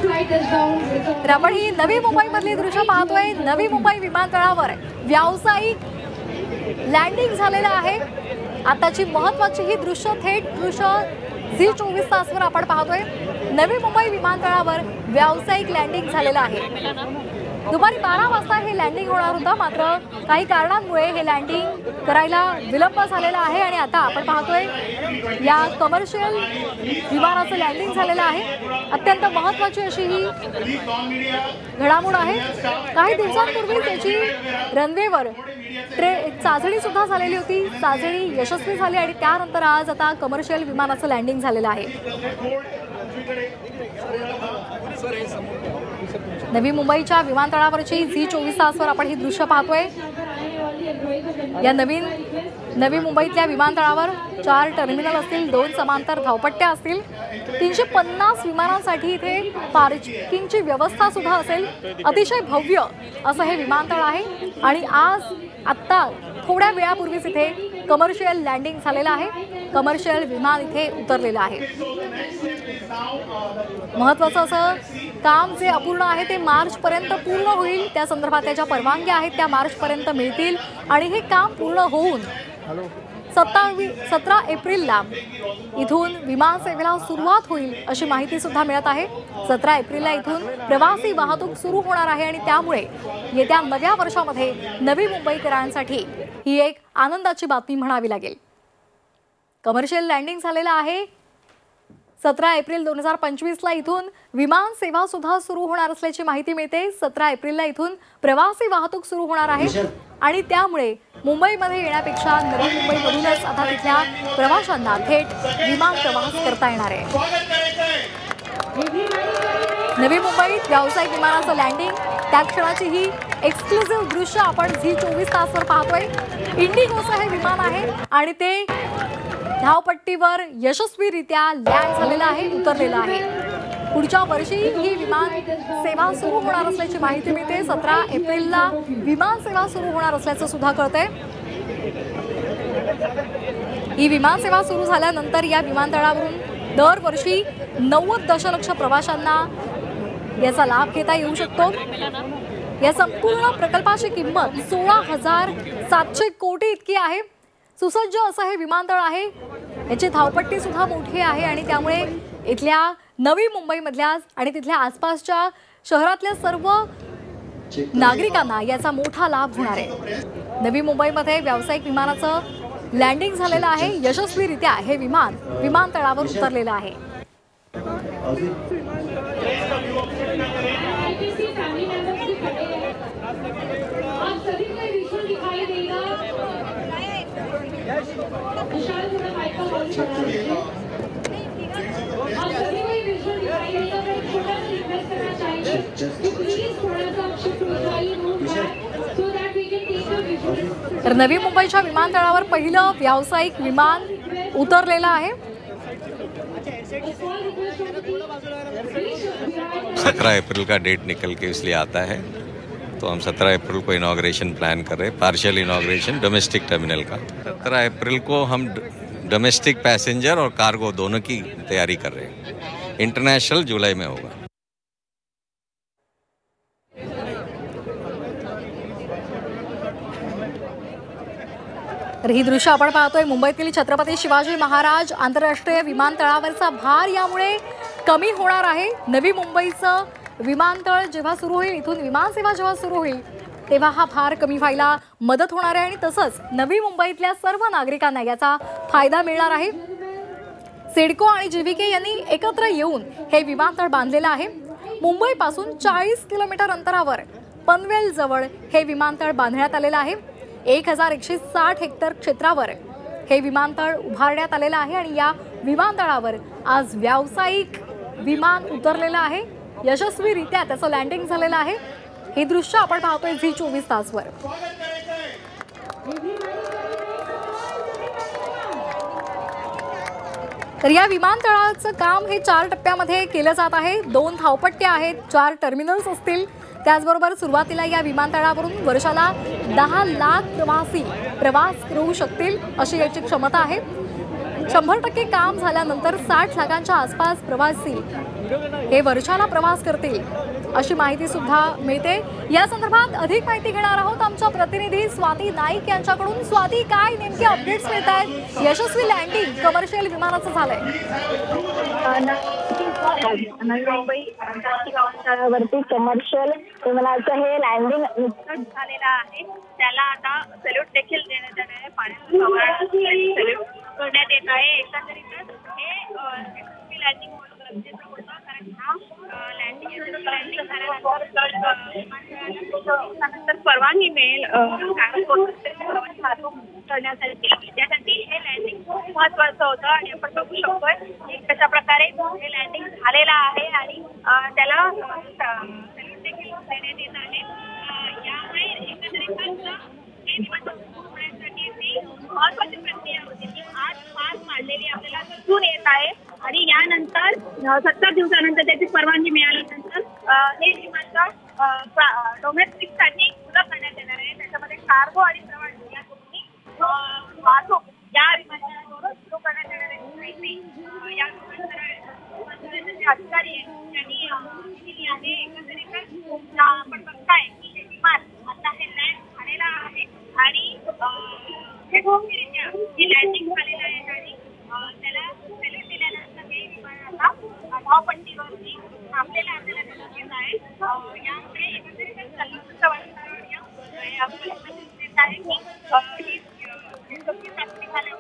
तर आपण ही नवी मुंबई मधली दृश्य पाहतोय। नवी मुंबई विमानतळावर व्यावसायिक लँडिंग झालेलं आहे। आताची महत्त्वाची ही दृश्य थेट दृश्य झी24 तासवर आपण पाहतोय। नवी मुंबई विमानतळावर व्यावसायिक लँडिंग झालेलं आहे। दुपारी 12 वाजता हे लँडिंग होणार होतं, मात्र काही कारणांमुळे हे लँडिंग करायला विलंब झालेला आहे आणि आता आपण पाहतोय या कमर्शियल विमानाचं लँडिंग झालेलं आहे। अत्यंत महत्त्वाची अशी ही घडामोड आहे। काही दिवसांपूर्वी त्याची रनवेवर चाचणी सुद्धा झालेली होती। चाचणी यशस्वी झाली आणि त्यानंतर आज आता कमर्शियल विमानाचं लँडिंग झालेलं आहे। नवी मुंबईच्या विमानतळावरची झी24 तासवर आपण ही दृश्य पाहतोय। या नवी मुंबईतल्या विमानतळावर 4 टर्मिनल असतील, 2 समांतर धावपट्ट्या असतील, 350 विमानांसाठी इथे पार्किंगची व्यवस्था सुद्धा असेल। अतिशय भव्य असं हे विमानतळ आहे आणि आत्ता थोड्या वेळापूर्वीच इथे कमर्शियल लँडिंग झालेलं आहे। कमर्शियल विमान इथे उतरलेलं आहे। महत्त्वाचं असं काम जे अपूर्ण आहे ते मार्च पर्यंत पूर्ण होईल। त्या संदर्भात ज्या परवानग्या आहेत त्या मार्च पर्यंत मिळतील आणि हे काम पूर्ण होऊन 17 एप्रिलला इथून विमान सेवेला सुरुवात होईल अशी माहिती सुद्धा मिळत आहे। 17 एप्रिलला इथून प्रवासी वाहतूक सुरू होणार आहे आणि त्यामुळे येत्या नव्या वर्षामध्ये नवी मुंबईकरांसाठी ही एक आनंदाची बातमी म्हणावी लागेल। कमर्शियल लँडिंग झालेलं आहे। 17 एप्रिल 2025ला इथून विमान सेवा सुद्धा सुरू होणार असल्याची माहिती मिळते। 17 एप्रिलला इथून प्रवासी वाहतूक सुरू होणार आहे आणि त्यामुळे मुंबईमध्ये येण्यापेक्षा नवी मुंबईमधूनच आता तिथल्या प्रवाशांना थेट विमान प्रवास करता येणार आहे। नवी मुंबईत व्यावसायिक विमानाचं लँडिंग, त्या क्षणाची ही एक्सक्लुझिव्ह दृश्य आपण झी24 तासवर पाहतोय। इंडिगोचं हे विमान आहे आणि ते धावपट्टीवर यशस्वीरित्या लँड झालेलं आहे, उतरलेलं आहे। पुढच्या वर्षी ही विमान सेवा सुरू होणार असल्याची माहिती मिळते। 17 एप्रिलला विमान सेवा सुरू होणार असल्याचं सुद्धा कळतंय। ही विमान सेवा सुरू झाल्यानंतर या विमानतळावरून दरवर्षी 90 दशलक्ष प्रवाशांना याचा लाभ घेता येऊ शकतो। या संपूर्ण प्रकल्पाची किंमत 16,700 कोटी इतकी आहे। सुसज्ज असं हे विमानतळ आहे। याची धावपट्टी सुद्धा मोठी आहे आणि त्यामुळे इथल्या नवी मुंबईमधल्या आणि तिथल्या आसपासच्या शहरातल्या सर्व नागरिकांना याचा मोठा लाभ होणार आहे। नवी मुंबईमध्ये व्यावसायिक विमानाचं लँडिंग झालेलं आहे। यशस्वीरित्या हे विमान विमानतळावर उतरलेलं आहे। तर नवी मुंबईच्या विमानतळावर पहिलं व्यावसायिक विमान उतरलेलं आहे। 17 अप्रैल का डेट निकल के इसलिए आता है, तो हम 17 अप्रैल को इनॉग्रेशन प्लान कर रहे हैं, पार्शियल इनॉग्रेशन डोमेस्टिक टर्मिनल का। 17 अप्रैल को हम डोमेस्टिक पैसेंजर और कार्गो दोनों की तैयारी कर रहे हैं। इंटरनेशनल जुलाई में होगा। तर ही दृश्य आपण पाहतोय मुंबईतील छत्रपती शिवाजी महाराज आंतरराष्ट्रीय विमानतळावरचा भार यामुळे कमी होणार आहे। नवी मुंबईचं विमानतळ जेव्हा सुरू होईल, इथून विमान सेवा जेव्हा सुरू होईल तेव्हा हा भार कमी व्हायला मदत होणार आहे आणि तसंच नवी मुंबईतल्या सर्व नागरिकांना याचा फायदा मिळणार आहे। सिडको आणि जीव्हीके यांनी एकत्र येऊन हे विमानतळ बांधलेलं आहे। मुंबईपासून 40 किलोमीटर अंतरावर पनवेल जवळ हे विमानतळ बांधण्यात आलेलं आहे। 1160 हेक्टर क्षेत्रावर हे विमानतळ उभारण्यात आलेलं आहे आणि या विमानतळावर आज व्यावसायिक विमान उतरलेलं आहे। यशस्वीरित्या त्याचं लँडिंग झालेलं आहे। हे दृश्य आपण पाहतोय झी24 तासवर। तर या विमानतळाचं काम हे 4 टप्प्यामध्ये केलं जात आहे। 2 धावपट्ट्या आहेत, 4 टर्मिनल्स असतील। त्याचबरोबर सुरुवातीला या विमानतळावरून वर्षाला 10 लाख प्रवासी प्रवास करू शकतील अशी याची क्षमता आहे। 100% काम झाल्यानंतर 60 लाखांच्या आसपास प्रवासी हे वर्षाला प्रवास करतील अशी माहिती सुद्धा मिळते। या संदर्भात अधिक माहिती घेणार आहोत आमच्या प्रतिनिधी स्वाती नाईक यांच्याकडून। स्वाती, काय नेमके अपडेट्स मिळत आहेत? यशस्वी लँडिंग कमर्शियल विमानाचं झालंय? नवी मुंबई आंतरराष्ट्रीय विमानतळावरती कमर्शियल विमानाचं हे लँडिंग नुकतंच झालेलं आहे। त्याला आता सॅल्यूट देखील देण्यात येणार आहे, पाण्याचं सॅल्यूट करण्यात येत आहे। एकंदरीतच हे यशस्वी लँडिंग होणं गरजेचं होतं, कारण हा लँडिंग झाल्यानंतर परवानगी मिळेल करण्यासाठी। त्यासाठी हे लँडिंग खूप महत्वाचं होतं आणि आपण बघू शकतोय की कशा प्रकारे हे लँडिंग झालेलं आहे आणि त्याला सॅल्यूट देखील देण्यात येत आहे। यामुळे एकंदरीतच हे दिवस होण्यासाठी ती महत्वाची प्रक्रिया होती ती आज पार पाडलेली आपल्याला दिसून येत आहे आणि यानंतर 70 दिवसानंतर त्याची परवानगी मिळाल्यानंतर हे विमानतळ डोमेस्टिकसाठी खुलं करण्यात येणार आहे। त्याच्यामध्ये कार्गो आणि प्रवासी या दोन्ही वाहतूक या विमानतळावरून सुरू करण्यात येणार आहे। माहिती या विमानतळाचे जे अधिकारी आहेत त्यांनी दिली आहे। एकंदरीतच आपण बघताय की हे विमान आता हे लँड झालेलं आहे आणि हे गोपनीयरित्या हे लँडिंग झालेलं आहे आणि त्याला सॅल्यूट दिल्यानंतर हे विमान आता धावपट्टीवरती थांबलेलं आपल्याला दिसून येत आहे। यामुळे एकंदरीतच सॅल्यूटचं वातावरण या परिस्थितीत आहे की ही चाचणी झाली।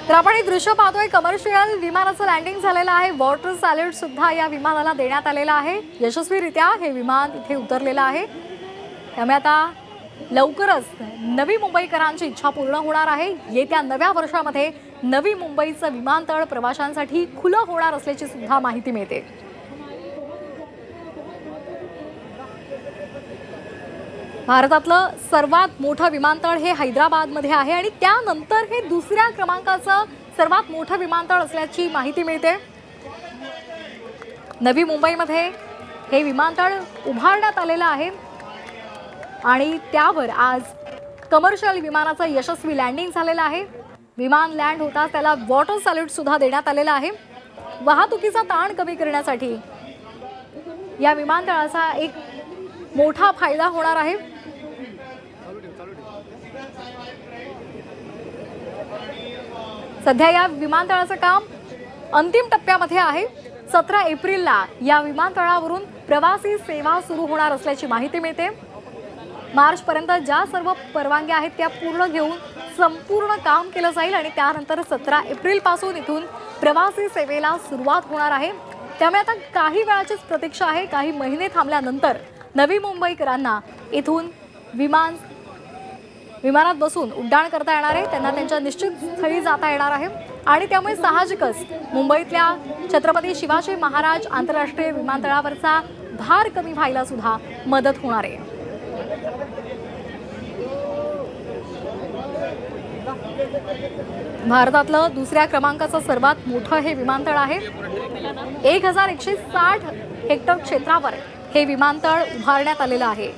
तर आपण हे दृश्य पाहतोय, कमर्शियल विमानाचं लँडिंग झालेलं आहे। वॉटर सॅल्यूट सुद्धा या विमानाला देण्यात आलेला आहे। यशस्वीरित्या हे विमान इथे उतरलेलं आहे। त्यामुळे आता लवकरच नवी मुंबईकरांची इच्छा पूर्ण होणार आहे। येत्या नव्या वर्षामध्ये नवी मुंबईचं विमानतळ प्रवाशांसाठी खुलं होणार असल्याची सुद्धा माहिती मिळते। भारतातलं सर्वात मोठं विमानतळ हे हैदराबादमध्ये आहे आणि त्यानंतर हे दुसऱ्या क्रमांकाचं सर्वात मोठं विमानतळ असल्याची माहिती मिळते। नवी मुंबईमध्ये हे विमानतळ उभारण्यात आलेलं आहे आणि त्यावर आज कमर्शियल विमानाचं यशस्वी लँडिंग झालेलं आहे। विमान लँड होताच त्याला वॉटर सॅल्यूट सुद्धा देण्यात आलेला आहे। वाहतुकीचा ताण कमी करण्यासाठी या विमानतळाचा एक मोठा फायदा होणार आहे। सध्या या विमानतळाचं काम अंतिम टप्प्यामध्ये आहे। 17 एप्रिलला या विमानतळावरून प्रवासी सेवा सुरू होणार असल्याची माहिती मिळते। मार्चपर्यंत ज्या सर्व परवानग्या आहेत त्या पूर्ण घेऊन संपूर्ण काम केलं जाईल आणि त्यानंतर 17 एप्रिलपासून इथून प्रवासी सेवेला सुरुवात होणार आहे। त्यामुळे आता काही वेळाचीच प्रतीक्षा आहे। काही महिने थांबल्यानंतर नवी मुंबईकरांना इथून विमानात बसून उड्डाण करता येणार आहे। त्यांना त्यांच्या निश्चित स्थळी जाता येणार आहे आणि त्यामुळे साहजिकच मुंबईतल्या छत्रपती शिवाजी महाराज आंतरराष्ट्रीय विमानतळावरचा भार कमी व्हायला सुद्धा मदत होणार आहे। भारतातलं दुसऱ्या क्रमांकाचं सर्वात मोठं हे विमानतळ आहे। 1160 हेक्टर क्षेत्रावर हे विमानतळ उभारण्यात आलेलं आहे।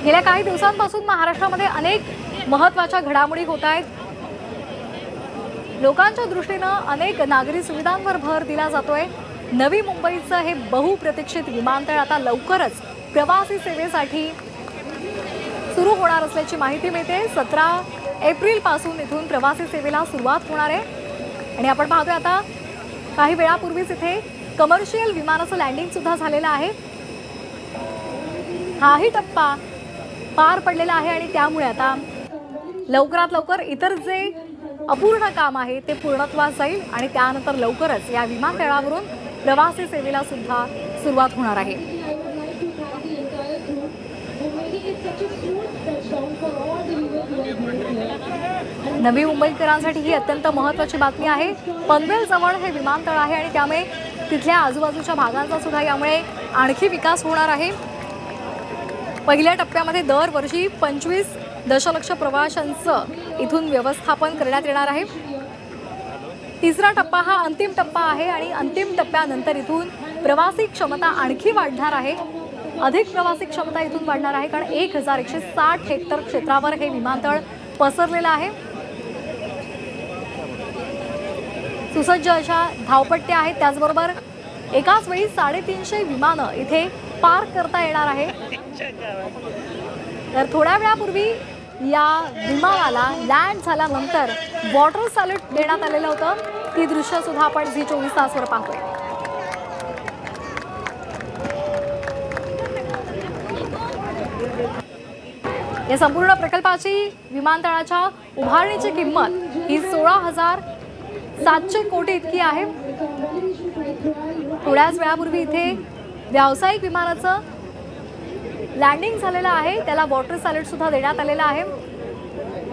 गेल्या काही दिवसांपासून महाराष्ट्रामध्ये अनेक महत्त्वाच्या घडामोडी होत आहेत। लोकांच्या दृष्टीने अनेक नागरी सुविधांवर भर दिला जातोय। नवी मुंबईचं हे बहुप्रतीक्षित विमानतळ आता लवकरच प्रवासी सेवेसाठी सुरू होणार असल्याची माहिती मिळते। 17 एप्रिलपासून इथून प्रवासी सेवेला सुरुवात होणार आहे आणि आपण पाहतोय आता काही वेळापूर्वीच इथे कमर्शियल विमानाचं लँडिंग सुद्धा झालेलं आहे। हाही टप्पा पार पडलेला आहे आणि त्यामुळे आता लवकरात लवकर इतर जे अपूर्ण काम आहे ते पूर्णत्वास जाईल आणि त्यानंतर लवकरच या विमानतळावरून प्रवासी सेवेला सुद्धा सुरुवात होणार आहे। नवी मुंबईकरांसाठी ही अत्यंत महत्त्वाची बातमी आहे। पनवेलजवळ हे विमानतळ आहे आणि त्यामुळे तिथल्या आजूबाजूच्या भागांचा सुद्धा यामुळे आणखी विकास होणार आहे। पहिल्या टप्प्यामध्ये दरवर्षी 25 दशलक्ष प्रवाशांचं इथून व्यवस्थापन करण्यात येणार आहे। तिसरा टप्पा हा अंतिम टप्पा आहे आणि अंतिम टप्प्यानंतर इथून प्रवासी क्षमता आणखी वाढणार आहे। अधिक प्रवासी क्षमता इथून वाढणार आहे कारण 1160 हेक्टर क्षेत्रावर हे विमानतळ पसरलेलं आहे। सुसज्ज अशा धावपट्ट्या आहेत, त्याचबरोबर एकाच वेळी 350 विमानं इथे पार्क करता येणार आहे। तर थोड्या वेळापूर्वी या विमानाला लँड झाल्यानंतर वॉटर सॅल्यूट देण्यात आलेलं होतं। ती दृश्य सुद्धा आपण झी 24 तासवर पाहतोय। या संपूर्ण प्रकल्पाची विमानतळाच्या उभारणीची किंमत ही 16,700 कोटी इतकी आहे। थोड्याच वेळापूर्वी इथे व्यावसायिक विमानाचं लँडिंग झालेलं आहे, त्याला वॉटर सॅल्यूट सुद्धा देण्यात आलेलं आहे।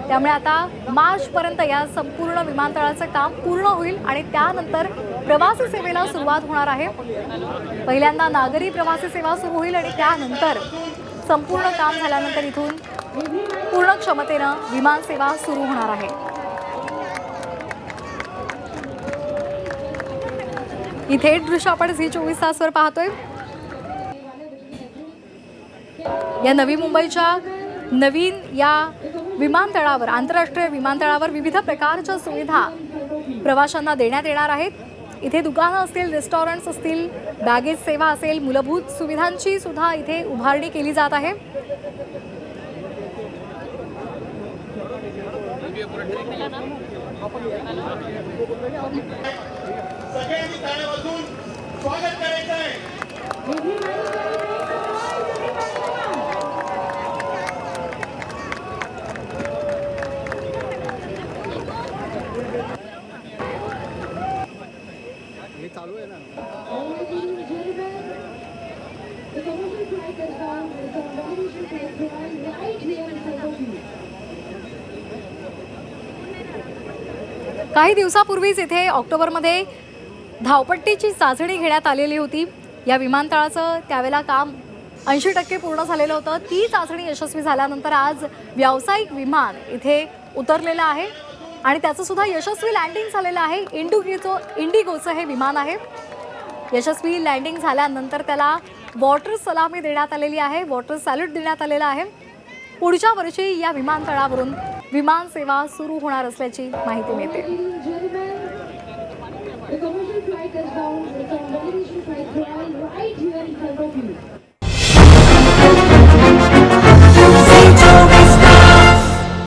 त्यामुळे आता मार्चपर्यंत या संपूर्ण विमानतळाचं काम पूर्ण होईल आणि त्यानंतर प्रवासी सेवेला सुरुवात होणार आहे। पहिल्यांदा नागरी प्रवासी सेवा सुरू होईल आणि त्यानंतर संपूर्ण काम झाल्यानंतर इथून पूर्ण क्षमतेनं विमान सेवा सुरू होणार आहे। ही थेट दृश्य आपण झी 24 तासवर पाहतोय। या नवी मुंबईच्या नवीन या विमानतळावर, आंतरराष्ट्रीय विमानतळावर विविध प्रकारच्या सुविधा प्रवाशांना देण्यात येणार आहेत। इथे दुकानं असतील, रेस्टॉरंट्स असतील, बॅगेज सेवा असेल, मूलभूत सुविधांची सुद्धा इथे उभारणी केली जात आहे। काही दिवसापूर्वीच इथे ऑक्टोबरमध्ये धावपट्टीची चाचणी घेण्यात आलेली होती। या विमानतळाचं त्यावेळेला काम 80% पूर्ण झालेलं होतं। ती चाचणी यशस्वी झाल्यानंतर आज व्यावसायिक विमान इथे उतरलेलं आहे आणि त्याचं सुद्धा यशस्वी लँडिंग झालेलं आहे। इंडिगोचं हे विमान आहे। यशस्वी लँडिंग झाल्यानंतर त्याला वॉटर सलामी देण्यात आलेली आहे, वॉटर सॅल्यूट देण्यात आलेला आहे। पुढच्या वर्षी या विमानतळावरून विमान सेवा सुरू होणार असल्याची माहिती मिळते।